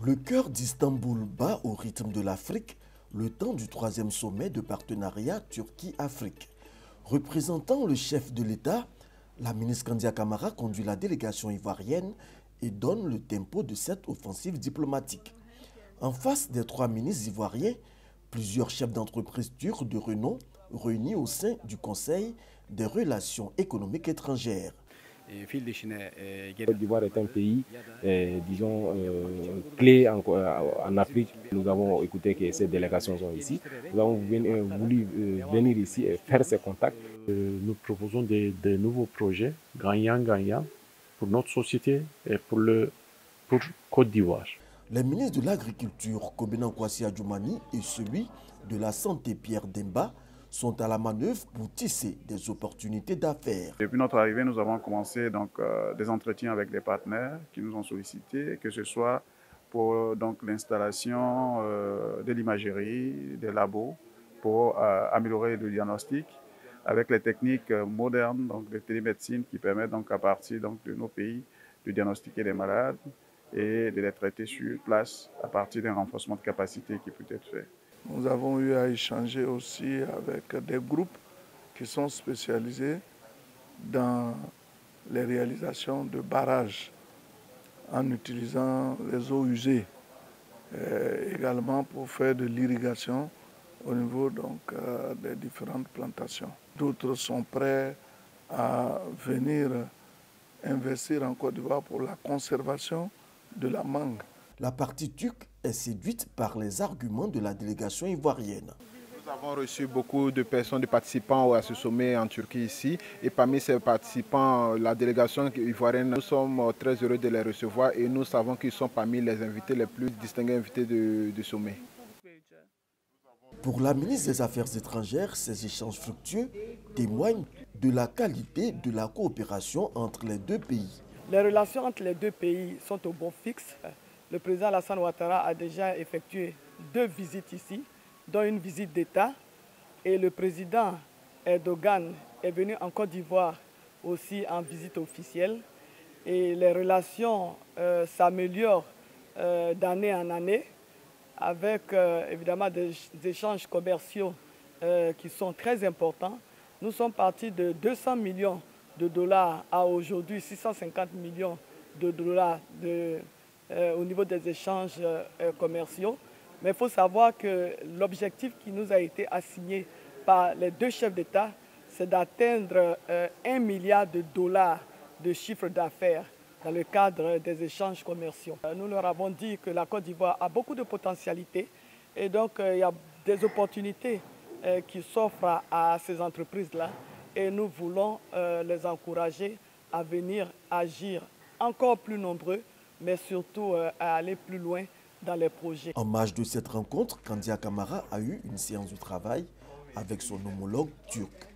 Le cœur d'Istanbul bat au rythme de l'Afrique le temps du troisième sommet de partenariat Turquie-Afrique. Représentant le chef de l'État, la ministre Kandia Camara conduit la délégation ivoirienne et donne le tempo de cette offensive diplomatique. En face des trois ministres ivoiriens, plusieurs chefs d'entreprise turcs de renom réunis au sein du Conseil des relations économiques étrangères. Côte d'Ivoire est un pays, disons, clé en Afrique. Nous avons écouté que ces délégations sont ici. Nous avons voulu venir ici et faire ces contacts. Nous proposons des nouveaux projets gagnant-gagnant pour notre société et pour Côte d'Ivoire. Les ministres de l'Agriculture, Kobena Kwasi Adjoumani, et celui de la Santé, Pierre Demba, sont à la manœuvre pour tisser des opportunités d'affaires. Depuis notre arrivée, nous avons commencé des entretiens avec des partenaires qui nous ont sollicités, que ce soit pour l'installation de l'imagerie, des labos, pour améliorer le diagnostic, avec les techniques modernes de télémédecine qui permettent à partir de nos pays de diagnostiquer les malades et de les traiter sur place à partir d'un renforcement de capacité qui peut être fait. Nous avons eu à échanger aussi avec des groupes qui sont spécialisés dans les réalisations de barrages en utilisant les eaux usées, également pour faire de l'irrigation au niveau des différentes plantations. D'autres sont prêts à venir investir en Côte d'Ivoire pour la conservation de la mangue. La partie turque est séduite par les arguments de la délégation ivoirienne. Nous avons reçu beaucoup de personnes, de participants à ce sommet en Turquie ici. Et parmi ces participants, la délégation ivoirienne, nous sommes très heureux de les recevoir et nous savons qu'ils sont parmi les invités les plus distingués invités du sommet. Pour la ministre des Affaires étrangères, ces échanges fructueux témoignent de la qualité de la coopération entre les deux pays. Les relations entre les deux pays sont au bon fixe. Le président Alassane Ouattara a déjà effectué 2 visites ici, dont une visite d'État. Et le président Erdogan est venu en Côte d'Ivoire aussi en visite officielle. Et les relations s'améliorent d'année en année, avec évidemment des échanges commerciaux qui sont très importants. Nous sommes partis de 200 millions de dollars à aujourd'hui 650 millions de dollars au niveau des échanges commerciaux. Mais il faut savoir que l'objectif qui nous a été assigné par les 2 chefs d'État, c'est d'atteindre 1 milliard de dollars de chiffre d'affaires dans le cadre des échanges commerciaux. Nous leur avons dit que la Côte d'Ivoire a beaucoup de potentialités et donc il y a des opportunités qui s'offrent à ces entreprises-là et nous voulons les encourager à venir agir encore plus nombreux, mais surtout à aller plus loin dans les projets. En marge de cette rencontre, Kandia Camara a eu une séance de travail avec son homologue turc.